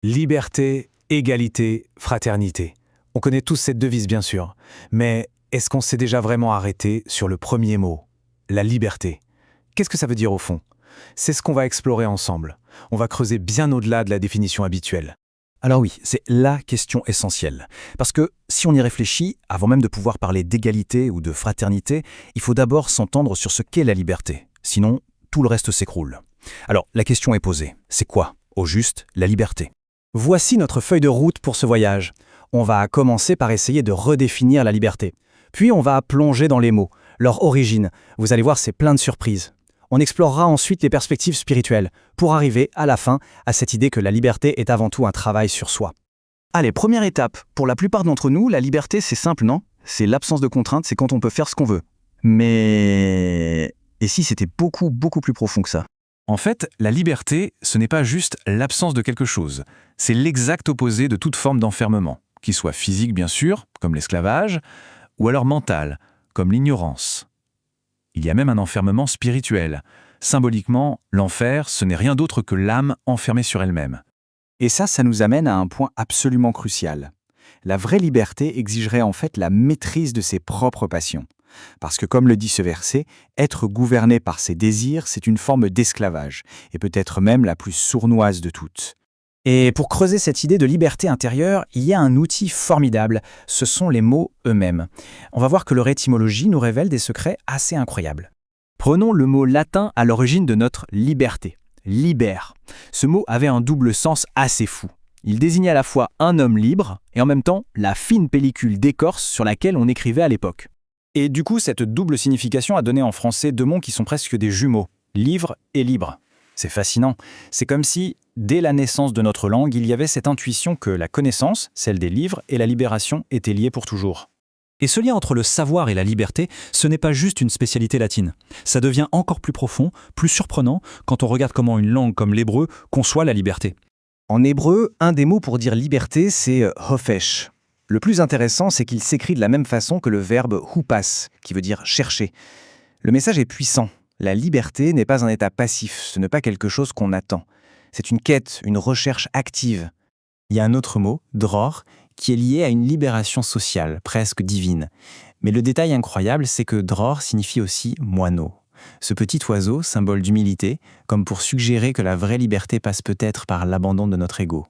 Liberté, égalité, fraternité. On connaît tous cette devise bien sûr, mais est-ce qu'on s'est déjà vraiment arrêté sur le premier mot, la liberté? Qu'est-ce que ça veut dire au fond? C'est ce qu'on va explorer ensemble. On va creuser bien au-delà de la définition habituelle. Alors oui, c'est la question essentielle. Parce que si on y réfléchit, avant même de pouvoir parler d'égalité ou de fraternité, il faut d'abord s'entendre sur ce qu'est la liberté. Sinon, tout le reste s'écroule. Alors, la question est posée. C'est quoi, au juste, la liberté? Voici notre feuille de route pour ce voyage. On va commencer par essayer de redéfinir la liberté. Puis on va plonger dans les mots, leur origine. Vous allez voir, c'est plein de surprises. On explorera ensuite les perspectives spirituelles, pour arriver, à la fin, à cette idée que la liberté est avant tout un travail sur soi. Allez, première étape. Pour la plupart d'entre nous, la liberté, c'est simple, non? C'est l'absence de contraintes, c'est quand on peut faire ce qu'on veut. Mais... et si c'était beaucoup plus profond que ça? En fait, la liberté, ce n'est pas juste l'absence de quelque chose. C'est l'exact opposé de toute forme d'enfermement, qu'il soit physique bien sûr, comme l'esclavage, ou alors mental, comme l'ignorance. Il y a même un enfermement spirituel. Symboliquement, l'enfer, ce n'est rien d'autre que l'âme enfermée sur elle-même. Et ça nous amène à un point absolument crucial. La vraie liberté exigerait en fait la maîtrise de ses propres passions. Parce que comme le dit ce verset, être gouverné par ses désirs, c'est une forme d'esclavage, et peut-être même la plus sournoise de toutes. Et pour creuser cette idée de liberté intérieure, il y a un outil formidable, ce sont les mots eux-mêmes. On va voir que leur étymologie nous révèle des secrets assez incroyables. Prenons le mot latin à l'origine de notre liberté, liber. Ce mot avait un double sens assez fou. Il désignait à la fois un homme libre et en même temps la fine pellicule d'écorce sur laquelle on écrivait à l'époque. Et du coup, cette double signification a donné en français deux mots qui sont presque des jumeaux, livre et libre. C'est fascinant. C'est comme si, dès la naissance de notre langue, il y avait cette intuition que la connaissance, celle des livres, et la libération étaient liées pour toujours. Et ce lien entre le savoir et la liberté, ce n'est pas juste une spécialité latine. Ça devient encore plus profond, plus surprenant, quand on regarde comment une langue comme l'hébreu conçoit la liberté. En hébreu, un des mots pour dire liberté, c'est hofesh. Le plus intéressant, c'est qu'il s'écrit de la même façon que le verbe hupas, qui veut dire chercher. Le message est puissant. La liberté n'est pas un état passif, ce n'est pas quelque chose qu'on attend. C'est une quête, une recherche active. Il y a un autre mot, dror, qui est lié à une libération sociale, presque divine. Mais le détail incroyable, c'est que dror signifie aussi moineau. Ce petit oiseau, symbole d'humilité, comme pour suggérer que la vraie liberté passe peut-être par l'abandon de notre ego.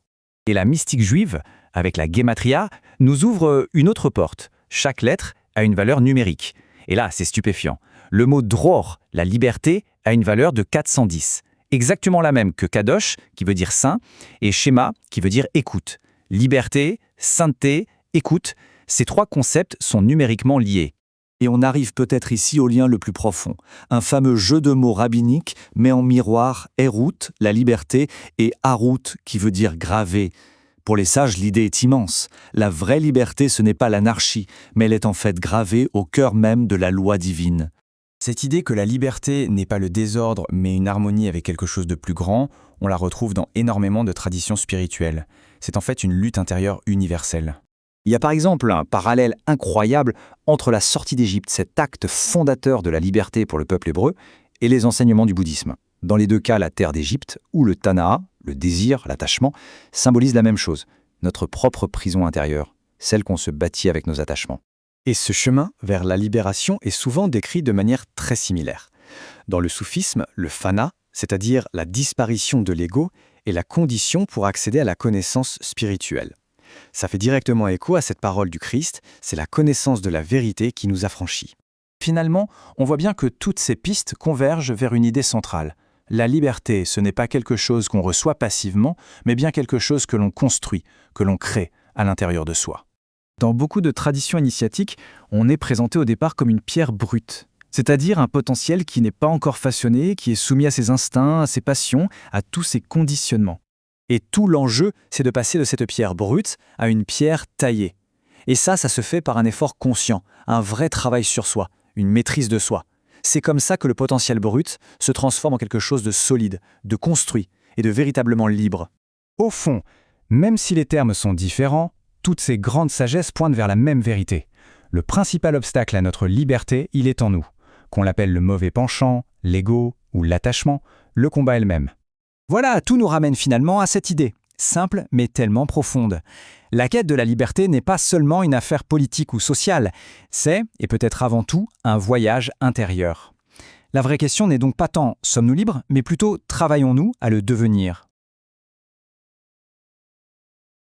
Et la mystique juive, avec la Gematria, nous ouvre une autre porte. Chaque lettre a une valeur numérique. Et là, c'est stupéfiant. Le mot dror, la liberté, a une valeur de 410. Exactement la même que kadosh, qui veut dire saint, et shema, qui veut dire écoute. Liberté, sainteté, écoute, ces trois concepts sont numériquement liés. Et on arrive peut-être ici au lien le plus profond. Un fameux jeu de mots rabbinique met en miroir Hérout, la liberté, et Harout, qui veut dire gravé. Pour les sages, l'idée est immense. La vraie liberté, ce n'est pas l'anarchie, mais elle est en fait gravée au cœur même de la loi divine. Cette idée que la liberté n'est pas le désordre, mais une harmonie avec quelque chose de plus grand, on la retrouve dans énormément de traditions spirituelles. C'est en fait une lutte intérieure universelle. Il y a par exemple un parallèle incroyable entre la sortie d'Égypte, cet acte fondateur de la liberté pour le peuple hébreu, et les enseignements du bouddhisme. Dans les deux cas, la terre d'Égypte, ou le Tanaa, le désir, l'attachement, symbolise la même chose, notre propre prison intérieure, celle qu'on se bâtit avec nos attachements. Et ce chemin vers la libération est souvent décrit de manière très similaire. Dans le soufisme, le fana, c'est-à-dire la disparition de l'ego, est la condition pour accéder à la connaissance spirituelle. Ça fait directement écho à cette parole du Christ, c'est la connaissance de la vérité qui nous affranchit. Finalement, on voit bien que toutes ces pistes convergent vers une idée centrale. La liberté, ce n'est pas quelque chose qu'on reçoit passivement, mais bien quelque chose que l'on construit, que l'on crée à l'intérieur de soi. Dans beaucoup de traditions initiatiques, on est présenté au départ comme une pierre brute, c'est-à-dire un potentiel qui n'est pas encore façonné, qui est soumis à ses instincts, à ses passions, à tous ses conditionnements. Et tout l'enjeu, c'est de passer de cette pierre brute à une pierre taillée. Et ça se fait par un effort conscient, un vrai travail sur soi, une maîtrise de soi. C'est comme ça que le potentiel brut se transforme en quelque chose de solide, de construit et de véritablement libre. Au fond, même si les termes sont différents, toutes ces grandes sagesses pointent vers la même vérité. Le principal obstacle à notre liberté, il est en nous. Qu'on l'appelle le mauvais penchant, l'ego ou l'attachement, le combat est le même. Voilà, tout nous ramène finalement à cette idée. simple mais tellement profonde. La quête de la liberté n'est pas seulement une affaire politique ou sociale, c'est, et peut-être avant tout, un voyage intérieur. La vraie question n'est donc pas tant « sommes-nous libres ?», mais plutôt « travaillons-nous à le devenir ?»